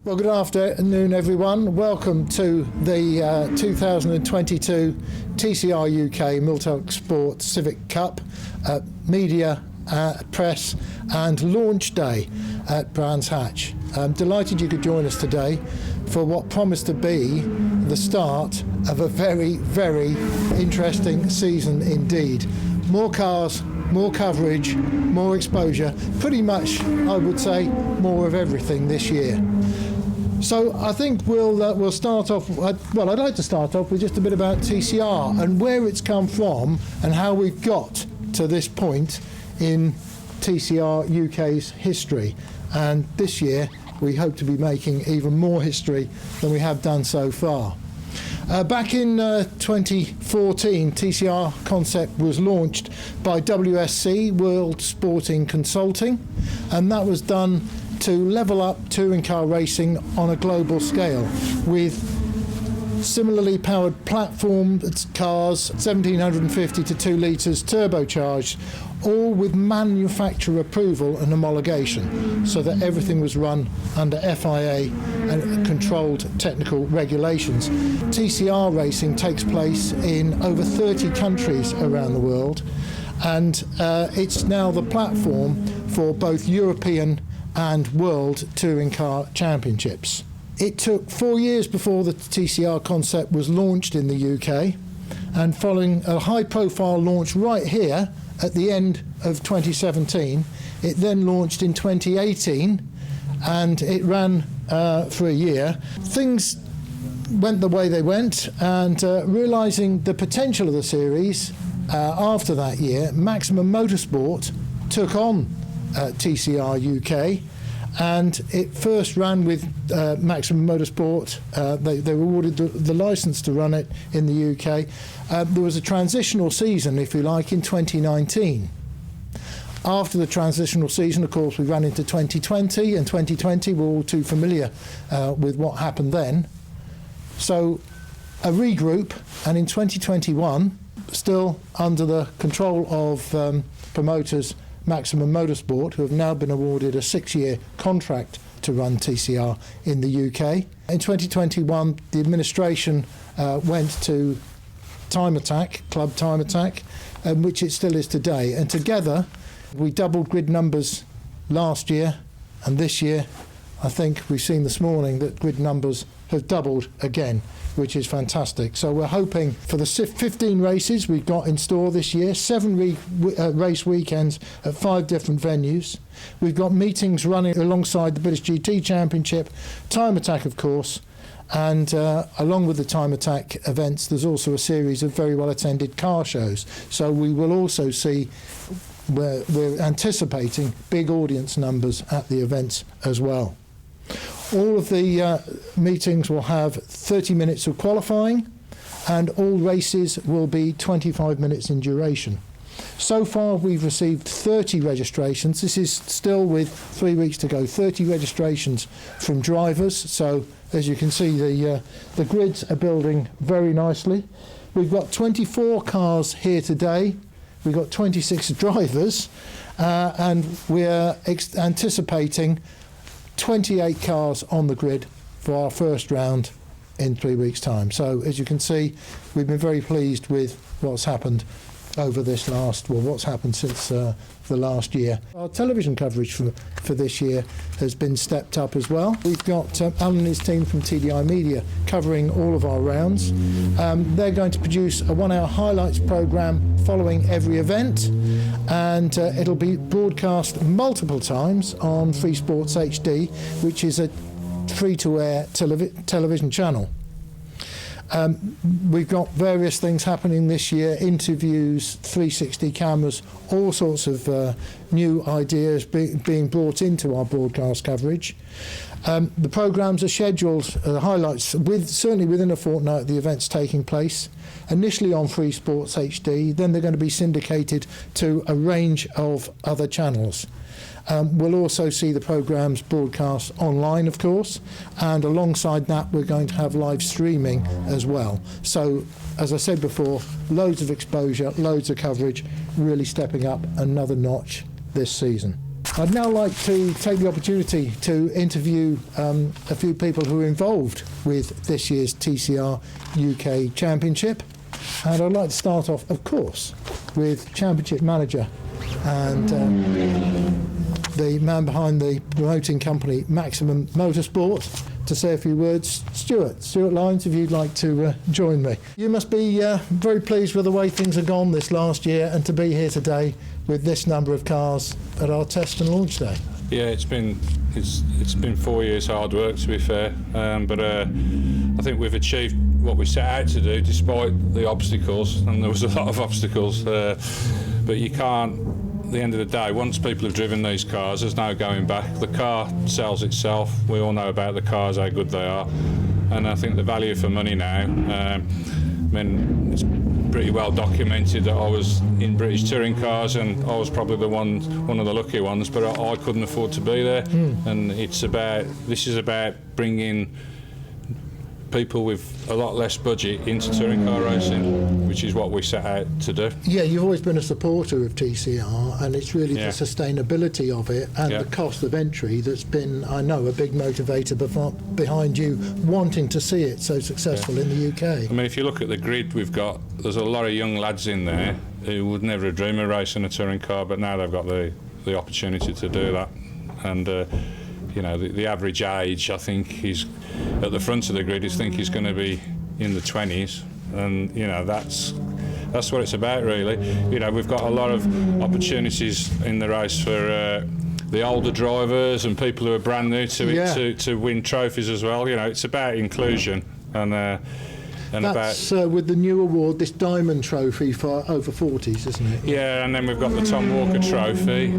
Well, good afternoon, everyone. Welcome to the 2022 TCR UK Motorsport Civic Cup media, press and launch day at Brands Hatch. I'm delighted you could join us today for what promised to be the start of a very, very interesting season indeed. More cars, more coverage, more exposure, pretty much, I would say, more of everything this year. So I think we'll start off, well, I'd like to start off with just a bit about TCR and where it's come from and how we've got to this point in TCR UK's history. And this year we hope to be making even more history than we have done so far. Back in 2014, TCR concept was launched by WSC, World Sporting Consulting, and that was done to level up touring car racing on a global scale with similarly powered platform cars, 1750 to 2 litres turbocharged, all with manufacturer approval and homologation, so that everything was run under FIA and controlled technical regulations. TCR racing takes place in over 30 countries around the world, and it's now the platform for both European and World Touring Car Championships. It took 4 years before the TCR concept was launched in the UK, and following a high-profile launch right here at the end of 2017, it then launched in 2018, and it ran for a year. Things went the way they went, and realising the potential of the series, after that year, Maximum Motorsport took on TCR UK, and it first ran with Maximum Motorsport. They were awarded the licence to run it in the UK. There was a transitional season, if you like, in 2019. After the transitional season, of course, we ran into 2020, and 2020 we're all too familiar with what happened then. So a regroup, and in 2021, still under the control of promoters Maximum Motorsport, who have now been awarded a 6-year contract to run TCR in the UK. In 2021, the administration went to Time Attack, Club Time Attack, which it still is today. And together, we doubled grid numbers last year, and this year, I think we've seen this morning that grid numbers have doubled again, which is fantastic. So we're hoping for the 15 races we've got in store this year, 7 race weekends at 5 different venues. We've got meetings running alongside the British GT Championship, Time Attack of course, and along with the Time Attack events there's also a series of very well attended car shows. So we will also see, we're anticipating big audience numbers at the events as well. All of the meetings will have 30 minutes of qualifying, and all races will be 25 minutes in duration. So far we've received 30 registrations. This is still with 3 weeks to go. 30 registrations from drivers. So as you can see, the grids are building very nicely. We've got 24 cars here today. We've got 26 drivers, and we're anticipating 28 cars on the grid for our first round in 3 weeks' time. So as you can see, we've been very pleased with what's happened over this what's happened since the last year. Our television coverage for this year has been stepped up as well. We've got Alan and his team from TDI Media covering all of our rounds. They're going to produce a 1-hour highlights programme following every event, and it'll be broadcast multiple times on Free Sports HD, which is a free-to-air television channel. We've got various things happening this year, interviews, 360 cameras, all sorts of new ideas being brought into our broadcast coverage. The programmes are scheduled, highlights, certainly within a fortnight of the events taking place, initially on Free Sports HD, then they're going to be syndicated to a range of other channels. We'll also see the programmes broadcast online, of course, and alongside that we're going to have live streaming as well. So, as I said before, loads of exposure, loads of coverage, really stepping up another notch this season. I'd now like to take the opportunity to interview a few people who are involved with this year's TCR UK Championship. And I'd like to start off, of course, with Championship Manager and the man behind the promoting company Maximum Motorsport to say a few words. Stuart Lyons, if you'd like to join me. You must be very pleased with the way things have gone this last year and to be here today with this number of cars at our test and launch day. Yeah, it's been 4 years hard work, to be fair, but I think we've achieved what we set out to do despite the obstacles, and there was a lot of obstacles, but you can't, at the end of the day, once people have driven these cars, there's no going back. The car sells itself. We all know about the cars, how good they are, and I think the value for money now, I mean, it's pretty well documented that I was in British touring cars and I was probably one of the lucky ones, but I couldn't afford to be there. And this is about bringing people with a lot less budget into touring car racing, which is what we set out to do. Yeah, you've always been a supporter of TCR, and it's really the sustainability of it and the cost of entry that's been, I know, a big motivator behind you wanting to see it so successful in the UK. I mean, if you look at the grid we've got, there's a lot of young lads in there who would never have dreamed of racing a touring car, but now they've got the opportunity to do that. And you know, the average age, I think, is at the front of the grid. I think he's going to be in the 20s, and you know that's what it's about, really. You know, we've got a lot of opportunities in the race for the older drivers and people who are brand new to it to win trophies as well. You know, it's about inclusion and that's with the new award, this Diamond Trophy for over 40s, isn't it? Yeah, and then we've got the Tom Walker Trophy,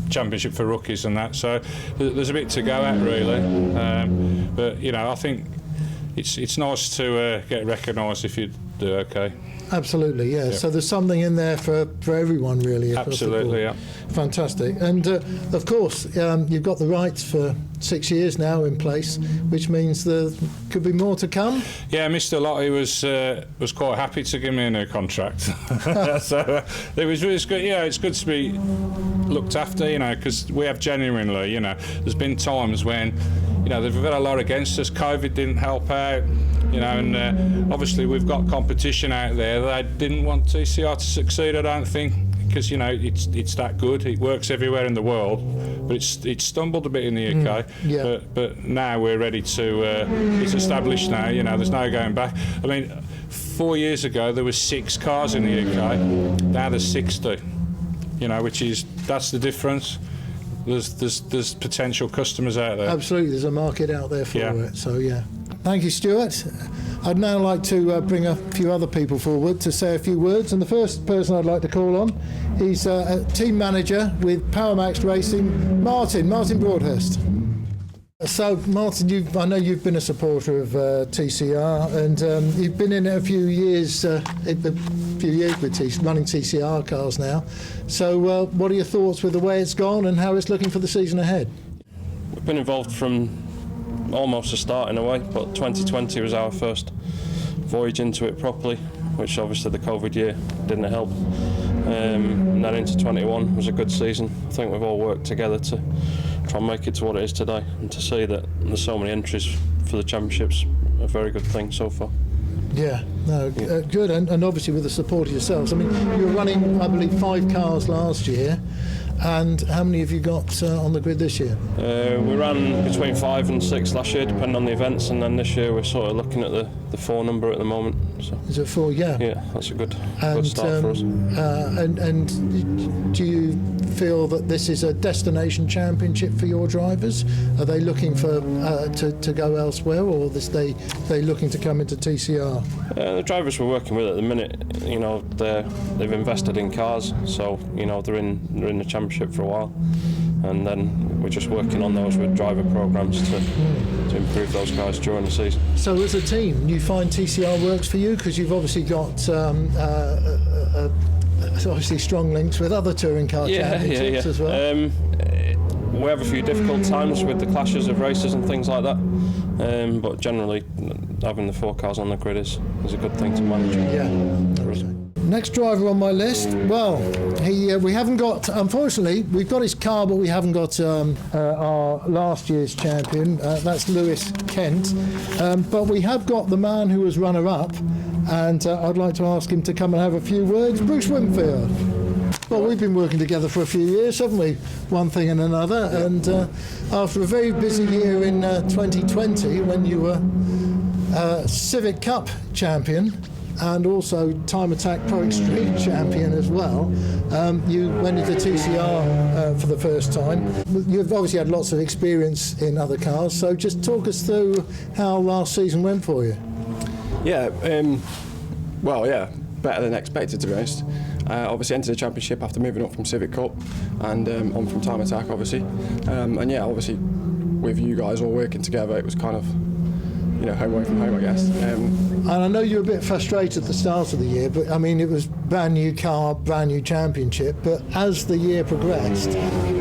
Championship for rookies and that. So there's a bit to go at, really. But you know, I think it's nice to get recognised if you do okay. Absolutely, yeah. So there's something in there for everyone, really. Absolutely, yeah. Fantastic. And of course, you've got the rights for 6 years now in place, which means there could be more to come. Yeah, Mr. Lottie was quite happy to give me a new contract. So it was good. You know, it's good to be looked after, you know, because we have genuinely, you know, there's been times when, you know, they've had a lot against us. COVID didn't help out. You know, and obviously we've got competition out there. They didn't want TCR to succeed, I don't think, because, you know, it's that good. It works everywhere in the world, but it's stumbled a bit in the UK. But now we're ready to. It's established now. You know, there's no going back. I mean, 4 years ago there was 6 cars in the UK. Now there's 60. You know, that's the difference. There's potential customers out there. Absolutely, there's a market out there for it. So yeah. Thank you, Stuart. I'd now like to bring a few other people forward to say a few words, and the first person I'd like to call on is a team manager with PowerMax Racing, Martin Broadhurst. So, Martin, I know you've been a supporter of TCR, and you've been in it a few years with running TCR cars now. So, what are your thoughts with the way it's gone and how it's looking for the season ahead? We've been involved from almost a start in a way, but 2020 was our first voyage into it properly, which obviously the COVID year didn't help. And then into 21 was a good season. I think we've all worked together to try and make it to what it is today, and to see that there's so many entries for the championships, a very good thing so far. Yeah, no, good, and obviously with the support of yourselves. I mean, you were running, I believe, 5 cars last year. And how many have you got on the grid this year? We ran between 5 and 6 last year, depending on the events, and then this year we're sort of looking at the 4 number at the moment. So. Is it 4? Yeah. Yeah, that's a good start for us. And do you feel that this is a destination championship for your drivers? Are they looking for to go elsewhere, or are they looking to come into TCR? The drivers we're working with at the minute, you know, they've invested in cars, so you know they're in the championship for a while, and then we're just working on those with driver programs to improve those cars during the season. So as a team, you find TCR works for you because you've obviously got obviously strong links with other touring car championships as well. We have a few difficult times with the clashes of races and things like that, but generally having the 4 cars on the grid is a good thing to manage. Yeah. Next driver on my list, well, we haven't got, unfortunately, we've got his car, but we haven't got our last year's champion. That's Lewis Kent. But we have got the man who was runner-up, and I'd like to ask him to come and have a few words. Bruce Winfield. Well, we've been working together for a few years, haven't we? One thing and another. Yeah. And after a very busy year in 2020, when you were Civic Cup champion, and also Time Attack Pro Extreme champion as well. You went into TCR for the first time. You've obviously had lots of experience in other cars, so just talk us through how last season went for you. Yeah, well, yeah, better than expected, to be honest. Obviously entered the championship after moving up from Civic Cup and on from Time Attack, obviously. And yeah, obviously with you guys all working together, it was kind of, you know, home away from home, I guess. And I know you were a bit frustrated at the start of the year, but I mean, it was brand new car, brand new championship. But as the year progressed,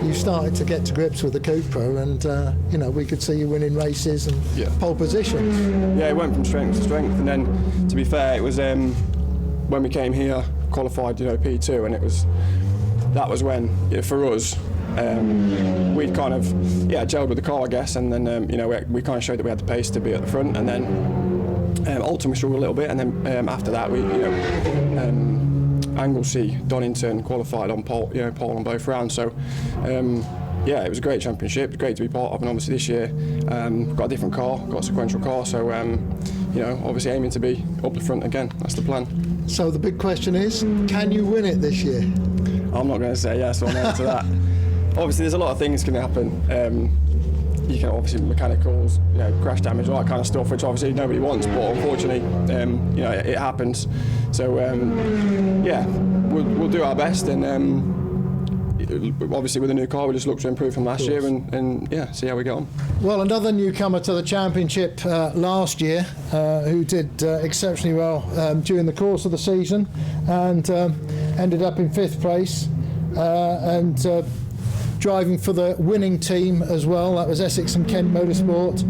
you started to get to grips with the Coupe Pro, and you know, we could see you winning races and pole positions. Yeah, it went from strength to strength, and then, to be fair, it was when we came here, qualified, you know, P2, and that was when, you know, for us, we'd kind of gelled with the car, I guess, and then you know, we kind of showed that we had the pace to be at the front, and then ultimately struggled a little bit, and then after that we, you know, Anglesey, Donington qualified on pole on both rounds. So yeah, it was a great championship, great to be part of, and obviously this year got a different car, got a sequential car, so you know, obviously aiming to be up the front again. That's the plan. So the big question is, can you win it this year? I'm not going to say yes or no to that. Obviously, there's a lot of things can happen. You can obviously mechanicals, you know, crash damage, all that kind of stuff, which obviously nobody wants. But unfortunately, you know, it happens. So yeah, we'll do our best, and obviously with a new car, we just look to improve from last year, and yeah, see how we get on. Well, another newcomer to the championship last year, who did exceptionally well during the course of the season, and ended up in 5th place, and driving for the winning team as well. That was Essex and Kent Motorsport,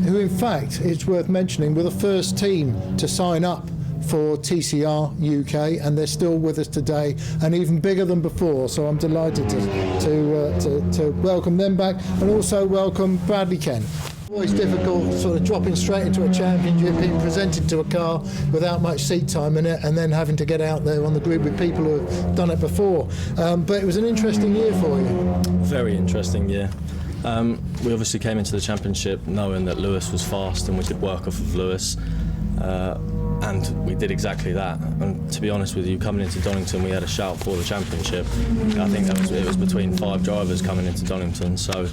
who in fact, it's worth mentioning, were the first team to sign up for TCR UK, and they're still with us today, and even bigger than before. So I'm delighted to welcome them back, and also welcome Bradley Kent. Always difficult, sort of dropping straight into a championship, being presented to a car without much seat time in it, and then having to get out there on the grid with people who have done it before. But it was an interesting year for you. Very interesting year. We obviously came into the championship knowing that Lewis was fast, and we could work off of Lewis. And we did exactly that. And to be honest with you, coming into Donington, we had a shout for the championship. I think it was between 5 drivers coming into Donington. So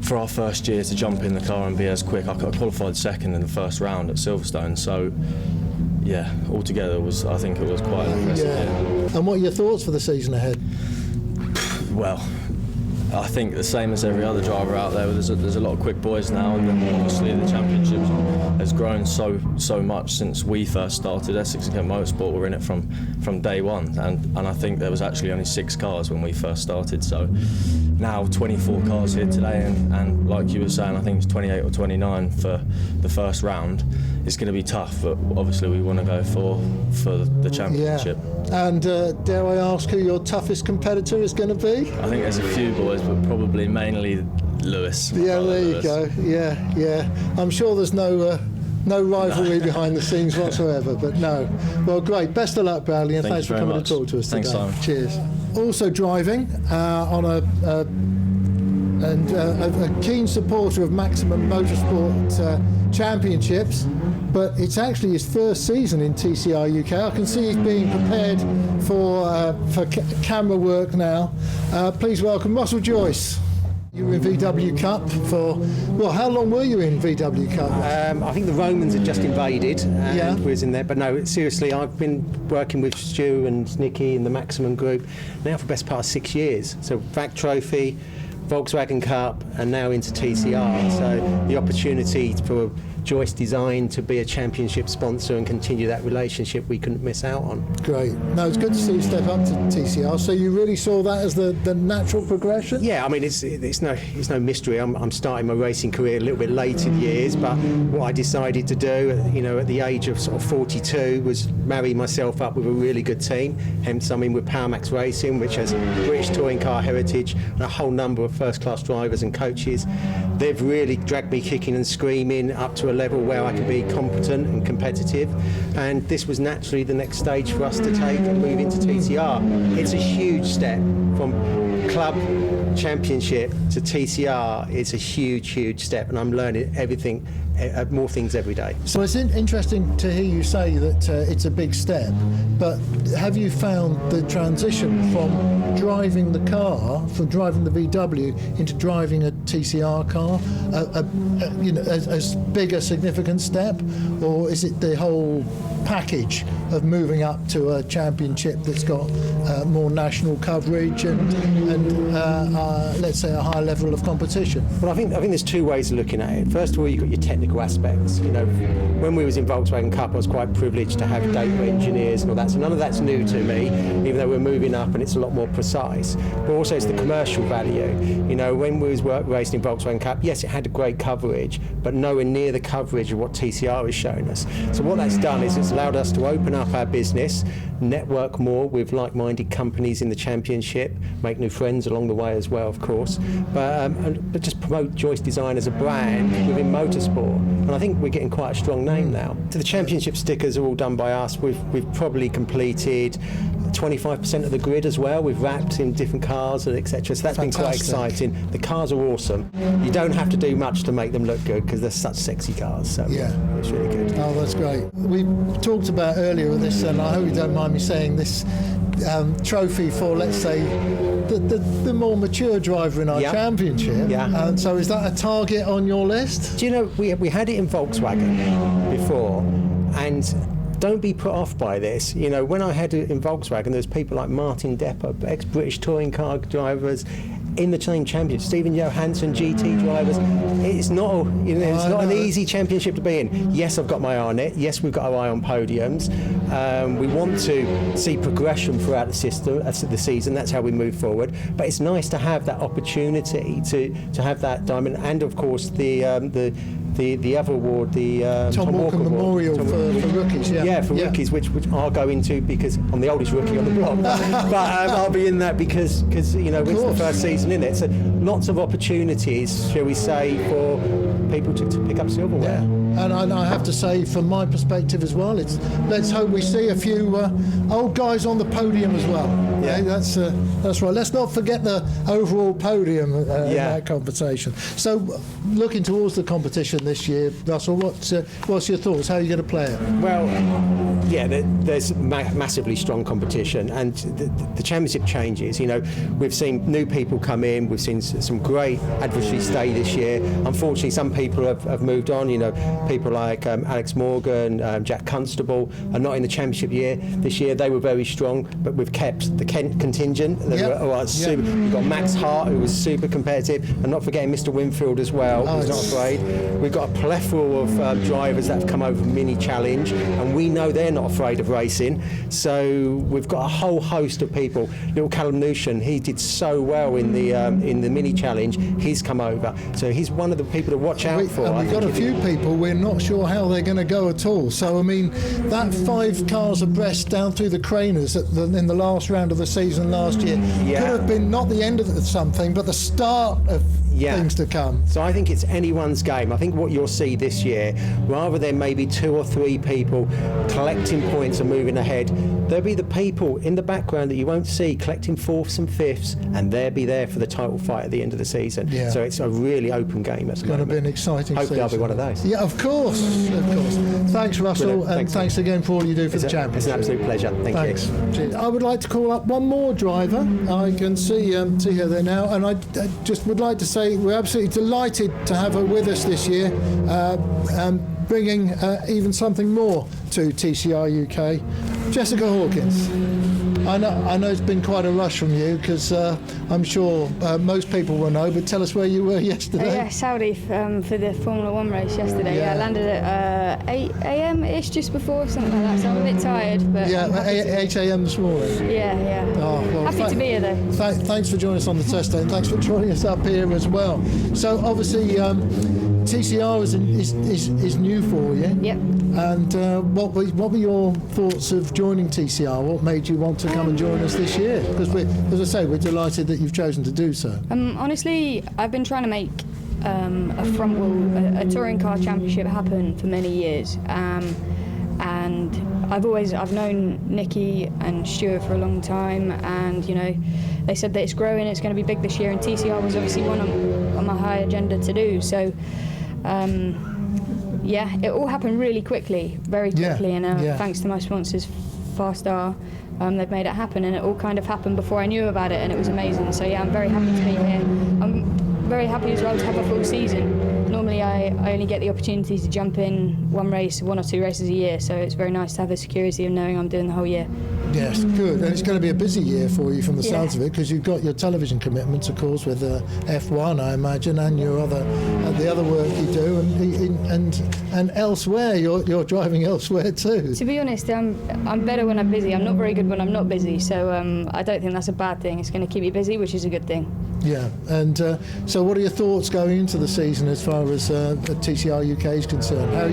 for our first year to jump in the car and be as quick, I qualified second in the first round at Silverstone. So yeah, altogether I think it was quite an impressive year. And what are your thoughts for the season ahead? Well, I think the same as every other driver out there. There's a lot of quick boys now, and then obviously the championship has grown so much since we first started. Essex and Kent Motorsport were in it from day one, and I think there was actually only 6 cars when we first started. So now 24 cars here today, and like you were saying, I think it's 28 or 29 for the first round. It's going to be tough, but obviously we want to go for the championship. Yeah. And dare I ask who your toughest competitor is going to be? I think there's a few boys, but probably mainly Lewis. Yeah, there you go. Yeah. I'm sure there's no rivalry behind the scenes whatsoever, but no. Well, great. Best of luck, Bradley, and thanks for coming to talk to us today. Simon. Cheers. Also driving on a keen supporter of Maximum Motorsport Championships, but it's actually his first season in TCR UK. I can see he's being prepared for camera work now. Please welcome Russell Joyce. You were in VW Cup for, well, how long were you in VW Cup? I think the Romans had just invaded and we was in there, but no, seriously, I've been working with Stu and Nicky in the Maximum group now for the best part of 6 years. So VAC Trophy, Volkswagen Cup, and now into TCR. So the opportunity for Joyce Design to be a championship sponsor and continue that relationship we couldn't miss out on. Great. No, it's good to see you step up to TCR. So you really saw that as the natural progression? Yeah, I mean, it's no mystery. I'm starting my racing career a little bit late in years, but what I decided to do, you know, at the age of sort of 42 was marry myself up with a really good team. Hence, I'm in with Powermax Racing, which has British touring car heritage and a whole number of first-class drivers and coaches. They've really dragged me kicking and screaming up to a level where I can be competent and competitive, and this was naturally the next stage for us to take and move into TCR. It's a huge step from club championship to TCR. It's a huge step, and I'm learning everything, more things every day. So it's interesting to hear you say that it's a big step, but have you found the transition from driving the car, from driving the VW into driving a TCR car, you know, as big a significant step, or is it the whole package of moving up to a championship that's got more national coverage and let's say a high level of competition? Well, I think there's two ways of looking at it. First of all, you've got your technical aspects. You know, when we was in Volkswagen Cup, I was quite privileged to have data engineers and all that. So none of that's new to me, even though we're moving up and it's a lot more precise. But also it's the commercial value. You know, when we was racing in Volkswagen Cup, yes, it had a great coverage, but nowhere near the coverage of what TCR is showing us. So what that's done is it's allowed us to open up our business, network more with like-minded companies in the championship, make new friends along the way as well, of course, but just promote Joyce Design as a brand within motorsport. And I think we're getting quite a strong name now. So the championship stickers are all done by us. We've probably completed 25% of the grid as well. We've wrapped in different cars and etc. So that's been quite exciting. The cars are awesome. You don't have to do much to make them look good because they're such sexy cars. So yeah, it's really good. Oh, that's great. We talked about earlier with this, and I hope you don't mind me saying this, trophy for, let's say, the more mature driver in our championship. Yeah. So is that a target on your list? Do you know, we had it in Volkswagen before, and don't be put off by this. You know, when I had it in Volkswagen, there's people like Martin Depper, ex-British touring car drivers, in the same championship, Stephen Johansson, GT drivers. It's not, you know, it's not an easy championship to be in. Yes, I've got my eye on it. Yes, we've got our eye on podiums. We want to see progression throughout the system, the season. That's how we move forward. But it's nice to have that opportunity to have that diamond, and of course the other award, the Tom Walker Memorial for rookies. For rookies, which I'll go into because I'm the oldest rookie on the block. But I'll be in that because you know it's the first season in it. So lots of opportunities, shall we say, for people to pick up silverware. And I have to say, from my perspective as well, let's hope we see a few old guys on the podium as well. Yeah, that's right. Let's not forget the overall podium in that competition. So, looking towards the competition this year, Russell, what's your thoughts? How are you going to play it? Well, there's massively strong competition, and the championship changes. You know, we've seen new people come in. We've seen some great adversaries stay this year. Unfortunately, some people have moved on. You know, people like Alex Morgan, Jack Constable are not in the championship year this year. They were very strong, but we've kept the Kent contingent. Super. We've got Max Hart, who was super competitive, and not forgetting Mr. Winfield as well, who's not afraid. We've got a plethora of drivers that have come over Mini Challenge, and we know they're not afraid of racing. So we've got a whole host of people. Little Callum Newshan, he did so well in the Mini Challenge. He's come over, so he's one of the people to watch out for. And we've got a few people. We're not sure how they're going to go at all. So I mean, that 5 cars abreast down through the Craners in the last round of the season last year could have been not the end of something, but the start of things to come. So I think it's anyone's game. I think what you'll see this year, rather than maybe 2 or 3 people collecting points and moving ahead, there'll be the people in the background that you won't see collecting 4th and 5th, and they'll be there for the title fight at the end of the season. Yeah. So it's a really open game. It's going to be an exciting season. Hopefully I'll be one of those. Yeah, of course. Thanks, Russell, and thanks again for all you do for the championship. It's an absolute pleasure. Thanks. Cheers. I would like to call up one more driver. I can see her there now, and I just would like to say we're absolutely delighted to have her with us this year, bringing even something more to TCR UK. Jessica Hawkins. I know it's been quite a rush from you, because I'm sure most people will know, but tell us where you were yesterday. Yeah, Saudi for the Formula 1 race yesterday. Yeah, I landed at 8 a.m.-ish, just before, something like that, so I'm a bit tired. But yeah, 8 a.m. this morning. Yeah. Oh, well, happy to be here, though. Thanks for joining us on the test day, and thanks for joining us up here as well. So obviously TCR is new for you. Yep. And what were your thoughts of joining TCR? What made you want to come and join us this year? Because as I say, we're delighted that you've chosen to do so. Honestly, I've been trying to make a front wheel, a touring car championship happen for many years. And I've known Nicky and Stuart for a long time, and they said that it's growing, it's going to be big this year, and TCR was obviously one on my high agenda to do. So it all happened really quickly, very quickly, and thanks to my sponsors, Farstar, they've made it happen, and it all kind of happened before I knew about it, and it was amazing. So I'm very happy to be here. I'm very happy as well to have a full season. Normally I only get the opportunity to jump in one or two races a year, so it's very nice to have the security of knowing I'm doing the whole year. Yes, good. And it's going to be a busy year for you from the sounds of it, because you've got your television commitments, of course, with F1, I imagine, and the other work you do, and elsewhere. You're driving elsewhere too. To be honest, I'm better when I'm busy. I'm not very good when I'm not busy, so I don't think that's a bad thing. It's going to keep me busy, which is a good thing. Yeah, and so what are your thoughts going into the season as far as TCR UK is concerned? How are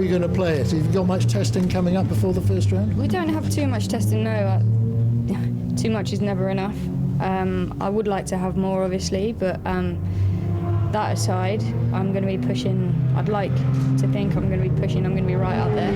you going to play it? Have you got much testing coming up before the first round? We don't have too much testing, no. Too much is never enough. I would like to have more, obviously, but that aside, I'm going to be pushing. I'd like to think I'm going to be pushing. I'm going to be right out there.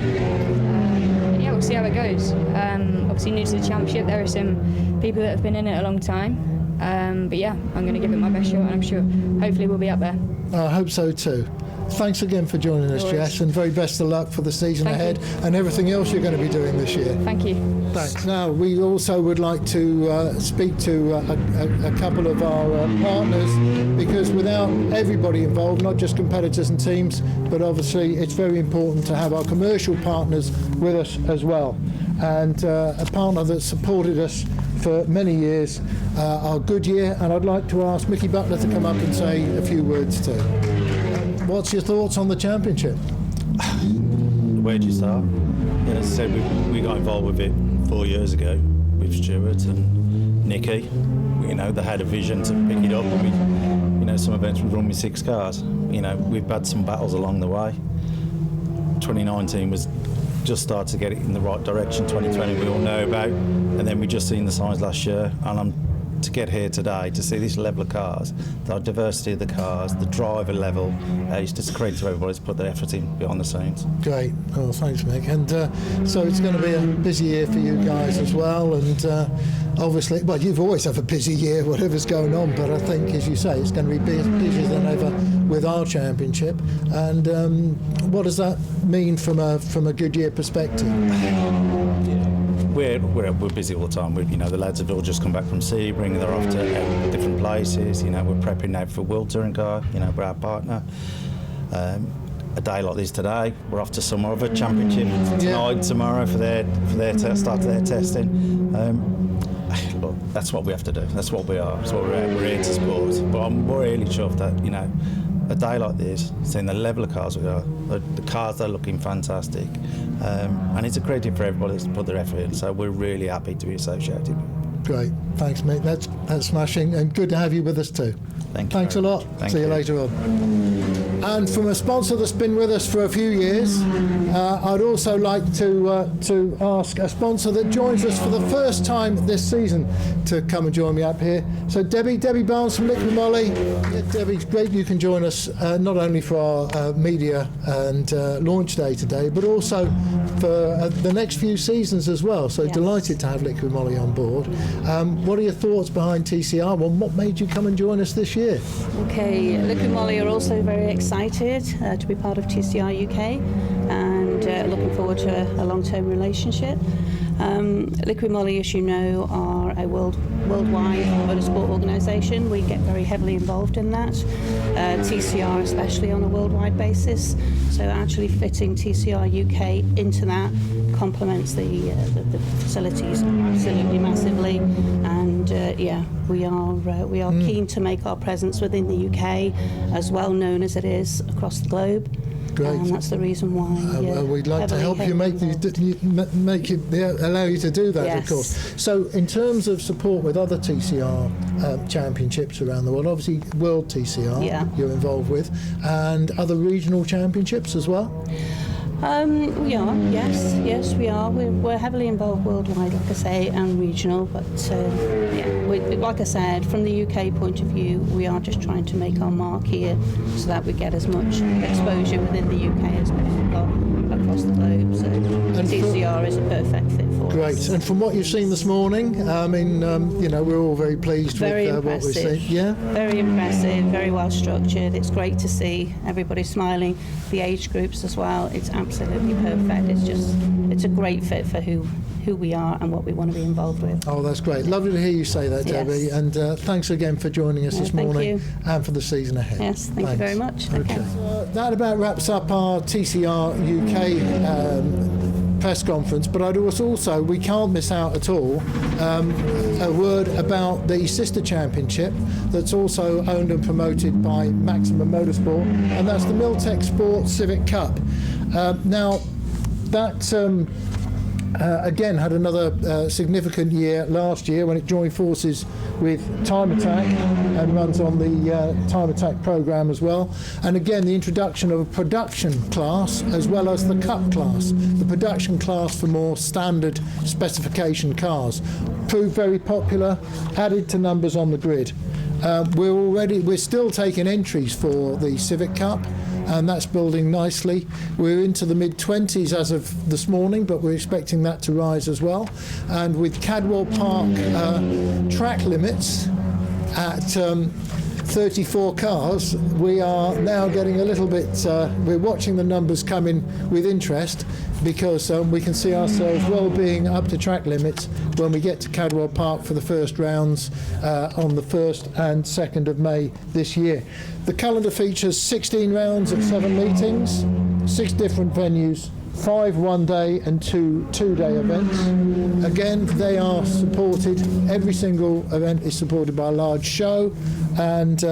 We'll see how it goes. Obviously, new to the championship, there are some people that have been in it a long time. I'm going to give it my best shot, and I'm sure hopefully we'll be up there. I hope so too. Thanks again for joining us, Jess, and very best of luck for the season ahead and everything else you're going to be doing this year. Thank you. Thanks. Now, we also would like to speak to a couple of our partners, because without everybody involved, not just competitors and teams, but obviously it's very important to have our commercial partners with us as well. And a partner that supported us for many years, our Goodyear, and I'd like to ask Mickey Butler to come up and say a few words too. What's your thoughts on the championship? Where do you start? As I said, we got involved with it 4 years ago with Stuart and Nicky. They had a vision to pick it up, and some events we've run with 6 cars. We've had some battles along the way. 2019 was just started to get it in the right direction. 2020 we all know about, and then we just seen the signs last year, and to get here today to see this level of cars, the diversity of the cars, the driver level, it's just credit to everybody to put their effort in behind the scenes. Great. Oh, thanks, Mick. And so it's going to be a busy year for you guys as well, and obviously, well, you've always had a busy year, whatever's going on, but I think, as you say, it's going to be busier than ever with our championship. And what does that mean from a Goodyear perspective? We're busy all the time. The lads have all just come back from Sebring. They're off to different places. We're prepping now for World Touring Car. We're our partner. A day like this today, we're off to some other championship tonight, tomorrow for their start their testing. Look, that's what we have to do. That's what we are. That's what we're here to support. But I'm really chuffed that a day like this, seeing the level of cars we are, the cars are looking fantastic, and it's a credit for everybody to put their effort in. So we're really happy to be associated. Great, thanks, mate. That's smashing, and good to have you with us too. Thanks a lot. See you later on. And from a sponsor that's been with us for a few years, I'd also like to ask a sponsor that joins us for the first time this season to come and join me up here. So Debbie Barnes from Liquid Moly. Yeah, Debbie, great you can join us not only for our media and launch day today, but also for the next few seasons as well. So delighted to have Liquid Moly on board. What are your thoughts behind TCR? Well, what made you come and join us this year? Okay, Liquid Moly are also very excited to be part of TCR UK, and looking forward to a long-term relationship. Liquid Moly, as you know, are a worldwide motorsport organisation. We get very heavily involved in that, TCR especially on a worldwide basis. So actually fitting TCR UK into that complements the facilities absolutely massively, and we are keen to make our presence within the UK as well known as it is across the globe. Great. And that's the reason why. We'd like to help you allow you to do that, yes. Of course. So, in terms of support with other TCR championships around the world, obviously World TCR you're involved with, and other regional championships as well. We are, yes, we are. We're heavily involved worldwide, like I say, and regional. But like I said, from the UK point of view, we are just trying to make our mark here, so that we get as much exposure within the UK as possible across the globe. So TCR is a perfect fit for us. Great. And from what you've seen this morning, I mean, we're all very pleased with what we've seen. Yeah. Very impressive. Very well structured. It's great to see everybody smiling. The age groups as well. It's absolutely perfect. It's a great fit for who we are and what we want to be involved with. Oh, that's great. Lovely to hear you say that, Debbie. Yes. And thanks again for joining us this morning and for the season ahead. Yes, thank you very much. Okay. That about wraps up our TCR UK press conference, but I'd also, we can't miss out at all, a word about the sister championship that's also owned and promoted by Maximum Motorsport, and that's the Miltek Sport Civic Cup. Now, that again had another significant year last year when it joined forces with Time Attack and runs on the Time Attack programme as well. And again, the introduction of a production class as well as the Cup class. The production class for more standard specification cars proved very popular, added to numbers on the grid. We're still taking entries for the Civic Cup, and that's building nicely. We're into the mid-20s as of this morning, but we're expecting that to rise as well. And with Cadwell Park track limits at 34 cars, we are now getting a little bit, we're watching the numbers come in with interest, because we can see ourselves well being up to track limits when we get to Cadwell Park for the first rounds on the 1st and 2nd of May this year. The calendar features 16 rounds at 7 meetings, 6 different venues, 5 one-day and 2 two-day events. Again, they are supported, every single event is supported by a large show, and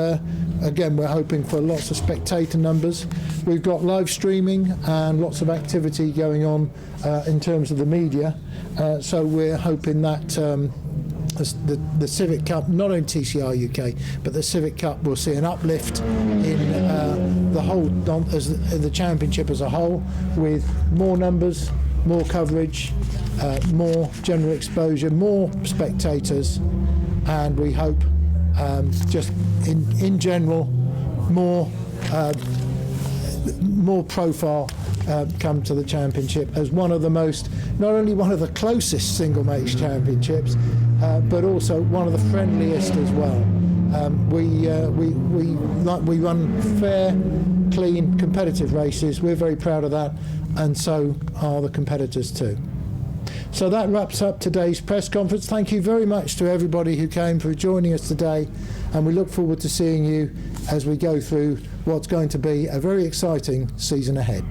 again, we're hoping for lots of spectator numbers. We've got live streaming and lots of activity going on in terms of the media. So we're hoping that the Civic Cup, not only TCR UK, but the Civic Cup will see an uplift in the whole, the championship as a whole, with more numbers, more coverage, more general exposure, more spectators, and we hope just in general more profile come to the championship as one of the most, not only one of the closest single makes championships, but also one of the friendliest as well. We run fair, clean, competitive races. We're very proud of that, and so are the competitors too. So that wraps up today's press conference. Thank you very much to everybody who came for joining us today, and we look forward to seeing you as we go through what's going to be a very exciting season ahead.